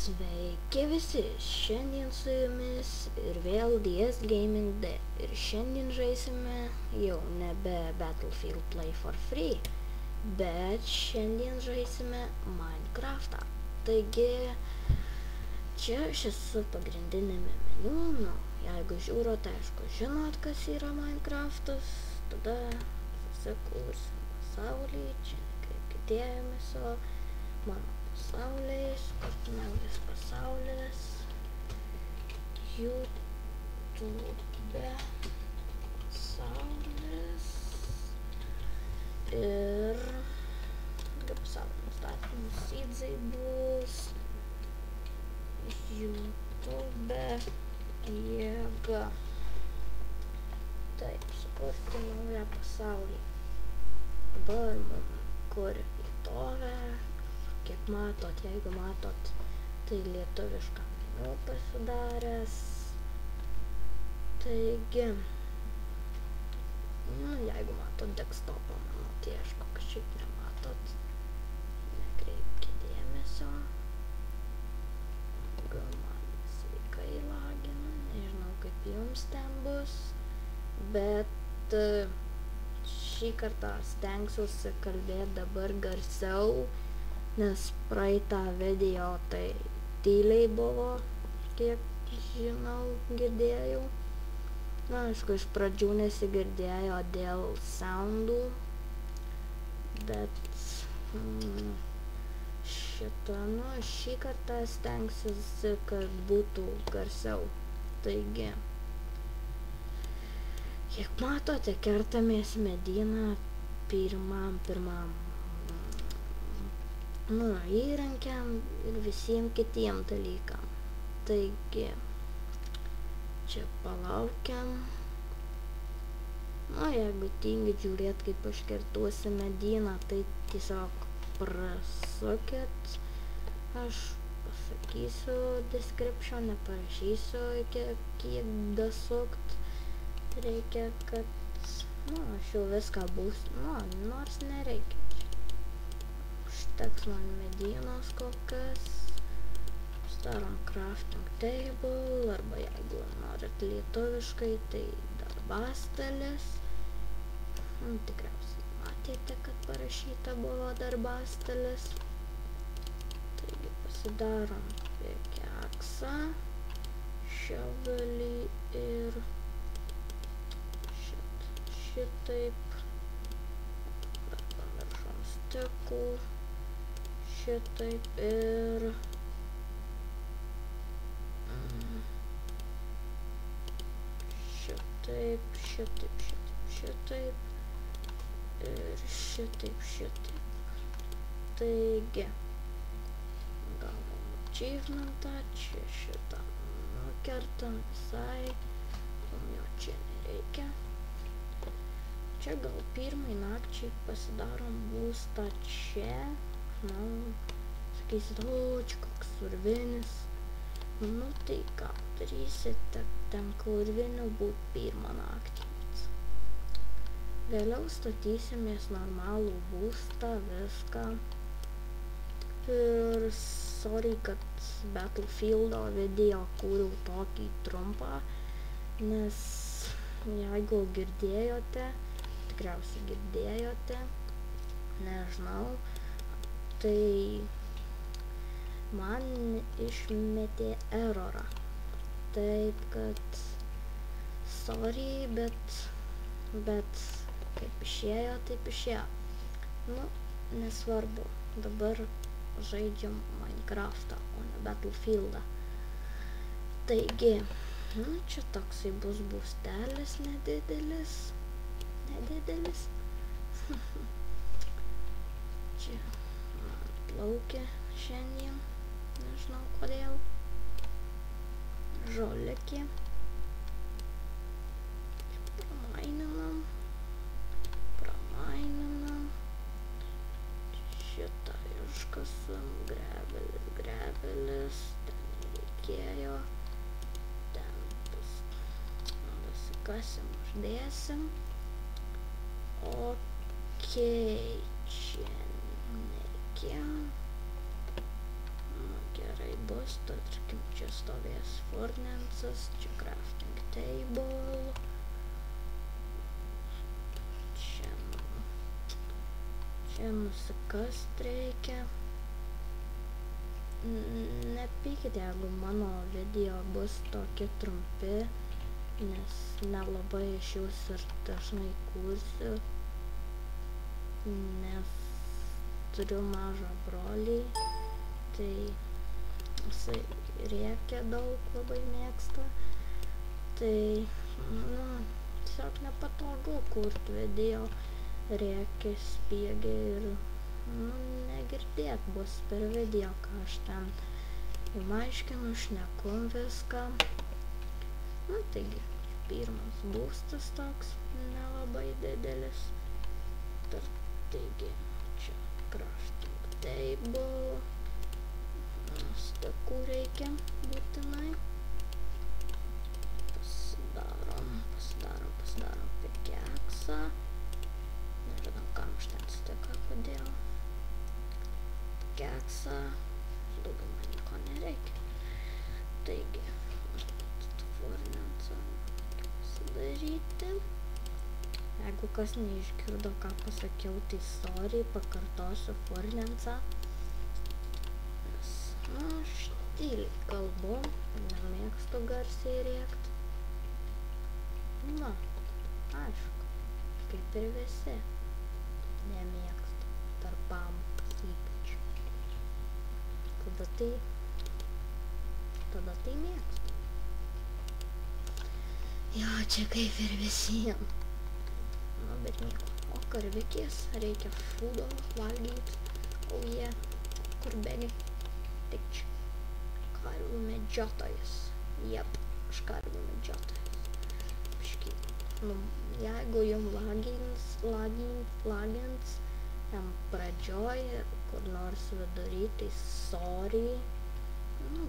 Sveiki visi, šiandien su jumis ir vėl DS Gaming D. Ir šiandien žaisime jau nebe Battlefield Play for Free, bet šiandien žaisime Minecraftą. Taigi, čia aš esu pagrindinėme meniu, jeigu žiūrote, aišku, žinot, kas yra Minecraftas, tada susikursim pasaulį, čia nekreipkite dėmesio, mano pasauliais, naujas pasaulis, YouTube pasaulis ir pasaulio nustatymus seedsai bus YouTube jėga. Taip, sukurti naują pasaulį. Dabar mums kur vietovę. Kiek matot, jeigu matot, tai lietuvišką meniu pasidaręs. Taigi, jeigu matot desktopą mano, tai aišku, kažkaip nematot, nekreipkite dėmesio. Gal man sveikai lagina, nežinau kaip jums ten bus, bet šį kartą stengsiuosi kalbėti dabar garsiau, nes praeitą video tai tyliai buvo, kiek žinau, girdėjau. Na, aišku, iš pradžių nesigirdėjo dėl soundų, bet šį kartą stengsiuosi, kad būtų garsiau. Taigi, kiek matote, kertamės medieną pirmam įrankiam ir visiems kitiem dalykam. Taigi, čia palaukiam. Jeigu tingit žiūrėt, kaip aš kertuosi medieną, tai tiesiog prasukit. Aš pasakysiu description, neparašysiu, kiek dasukt. Reikia, kad, aš jau viską bus, nors nereikia. Užteks man medienos kol kas. Starom crafting table, arba jeigu norit lietuviškai, tai darbastalis. Tikriausiai matėte, kad parašyta buvo darbastalis. Taigi pasidarom pikeksą, šiovelį ir šitaip. Pamiršom stikų. Šitaip ir šitaip ir šitaip. Taigi, gavom achievementą, čia šitą nukertam visai, jo čia nereikia. Čia gal pirmai nakčiai pasidarom būstą čia. Sakysit, čia koks urvinis. Tai ką darysite, ten urvinių būt pirmą naktį. Vėliau statysimės normalų būstą, viską. Ir sorry, kad Battlefieldo video kūriau tokį trumpą, nes jeigu girdėjote, tikriausiai girdėjote, nežinau, tai man išmetė errorą. Taip, kad sorry, bet kaip išėjo, taip išėjo. Nesvarbu, dabar žaidžiam Minecraftą, o ne Battlefieldą. Taigi, čia toksai bus būstelis nedidelis. Čia plaukia šiandien, nežinau kodėl. Žolekė. Pramaininam. Šitą iškasam, grebelis, ten reikėjo. Ten pasikasim, uždėsim. Okei, čia nereikėjo. gerai bus, tarkim, čia stovės furnancas, čia crafting table, čia nusikast reikia. Nepykit, jeigu mano video bus tokie trumpi, nes nelabai iš jūs ir dažnai kursiu, nes turiu mažą brolį, tai jisai rėkia daug, labai mėgsta, tai, tiesiog nepatogu kurti video, rėkia, spiegia ir, negirdėt bus per video, ką aš ten jum aiškinu, šneku viską. Taigi, pirmas būstas toks, nelabai didelis, taigi, čia crafting table, stakų reikia būtinai, pasidarom pikeksą, nežinau, kam aš ten staką padėjau, pikeksą, daugiau man nieko nereikia, taigi, furnancą pasidaryti. Jeigu kas neišgirdo, ką pasakiau, tai sorry, pakartosiu furnancą. Nes, aš tyliai kalbu, nemėgstu garsiai rėkt. Aišku, kaip ir visi nemėgstu, per pamokas ypač. Tada tai mėgstu. Jo, čia kaip ir visiems. Bet nieko. O karvikės reikia fūdo valgyti. O jie, kur bėgi? Tik čia. Karvių medžiotojas. Jep, aš karvių medžiotojas. Biškį. Jeigu jum lagins jam pradžioj, kur nors vidury, tai sorry.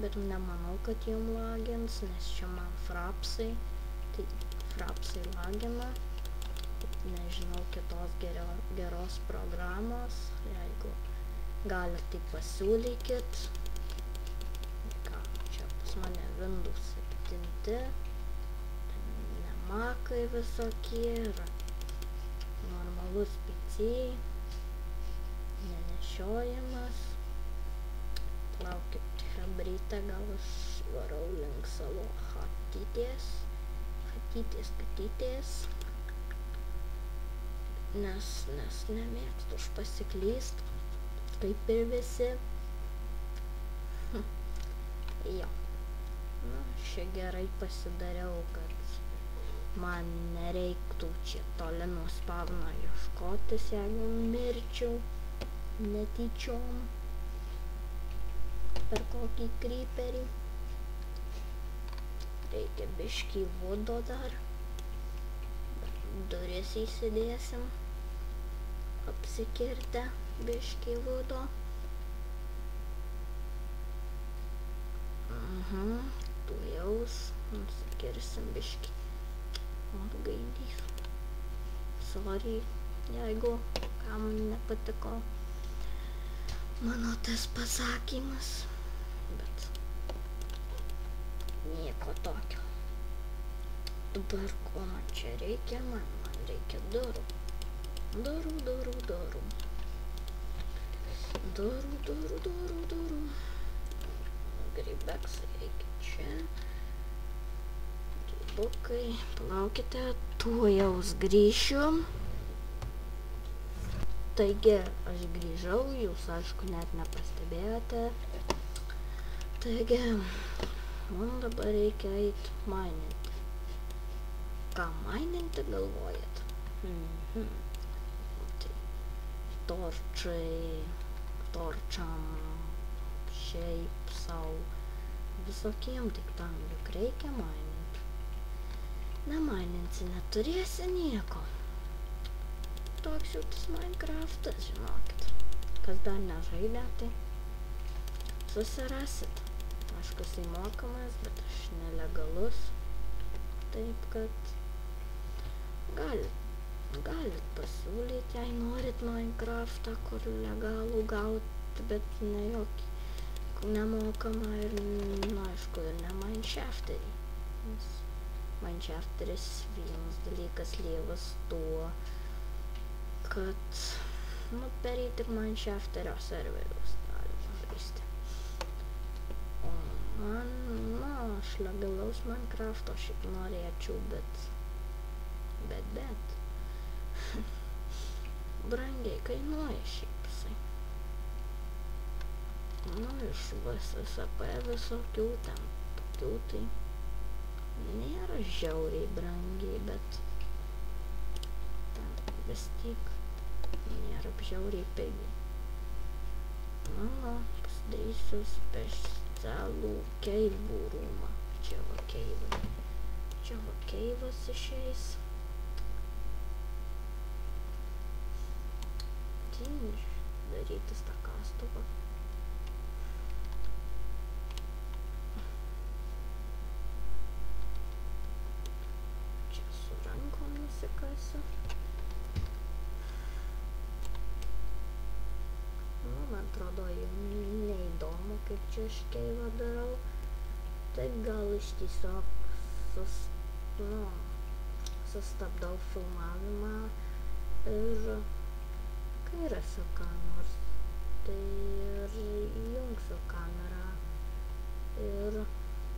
Bet nemanau, kad jum lagins, nes čia man frapsai. Tai frapsai lagina. Nežinau kitos geros programos, jeigu galit, tai pasiūlykit. Ką, čia pas mane Windows 7, ne Macai visokie, yra normalus PC, nenešiojamas. Laukit hebrytę, gal aš varau link savo katytės, nes nemėgstu aš pasiklyst, kaip ir visi. Jo. Čia gerai pasidariau, kad man nereiktų čia toli nuo spavno ieškotis, jeigu mirčiau netyčiom per kokį creeperį. Reikia biškį vudo dar. Duris įsidėsim. Apsikirtę biškį vudo. Tuojaus nusikirsim biškį. Atgaidys. Sorry, jeigu kam nepatiko mano tas pasakymas. Bet nieko tokio. Dabar ko man čia reikia? Man reikia durų. Durų. Grybeksai reikia čia. Grybukai. Palaukite, tuojaus grįšiu. Taigi, aš grįžau, jūs aišku net nepastebėjote. Taigi, man dabar reikia eit mininti. Ką mininti galvojat? Tai torčiam, šiaip sau, visokiem daiktam juk reikia mininti. Nemininsi, neturėsi nieko. Toks jau tas Minecraftas, žinokit. Kas dar nežaidė, tai susirasit. Aišku, jisai mokamas, bet aš nelegalus. Taip, kad galit pasiūlyti, jei norit Minecraftą, kur legalų gauti, bet ne jokį nemokama ir, aišku, ir ne Mineshafterį. Nes Mineshafteris vienas dalykas lievas tuo, kad, per jį tik Mineshafterio serverius galima žaisti. O man, aš legalaus Minecrafto šiaip norėčiau, bet brangiai kainuoja šiaip jisai. Iš VSSP visokių ten tokių, tai nėra žiauriai brangiai, bet ten vis tiek nėra žiauriai pigiai. Pasidarysiu specialų keivų rūmą. Čia va keivai. Čia va keivas išeis. Darytis tą kastuvą. Čia su rankom nusikasiu. Man atrodo, jau neįdomu, kaip čia aš keivą darau. Tai gal iš tiesiog sustabdau filmavimą ir kai rasiu ką nors, tai ir įjungsiu kamerą ir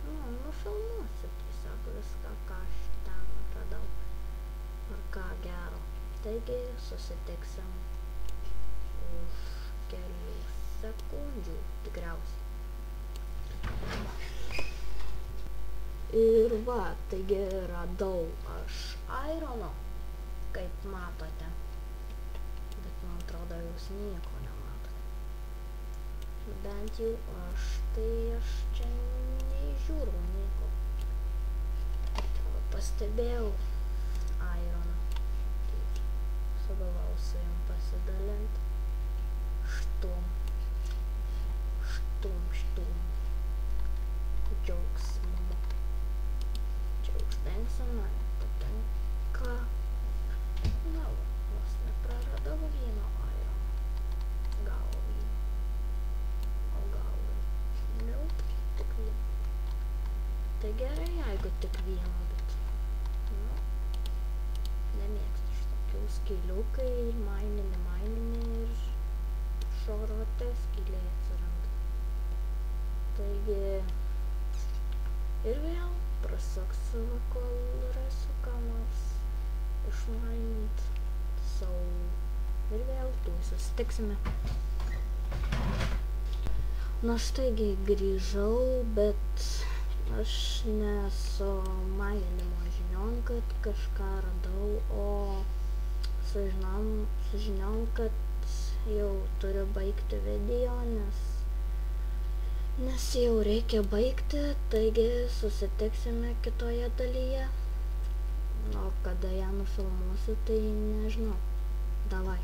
nufilmuosiu tiesiog viską, ką aš ten radau ar ką gero. Taigi susitiksim už kelių sekundžių tikriausiai. Ir va, taigi radau aš irono, kaip matote. Man atrodo, jūs nieko nematote. Bent jau aš čia neįžiūrau nieko. Pastebėjau ironą. Sugalvojau su jam pasidalinti. Štum. Džiaugsmu. Čia uždengsime, patenka. Vos nepraradau vieno irono. Gal vieną. O gal tik vieną. Tai gerai, jeigu tik vieną, bet nemėgstu šitokių skylių, kai mainini ir šorote skylė atsiranda. Taigi ir vėl prasuksiu, kol rasiu ką nors išmainint. Ir vėl tuoj susitiksime. Štaigi grįžau, bet aš nesu maininimo žiniom, kad kažką radau, o sužinau, kad jau turiu baigti video, nes jau reikia baigti, taigi susitiksime kitoje dalyje. O kada ją nufilmuosiu, tai nežinau. Davai.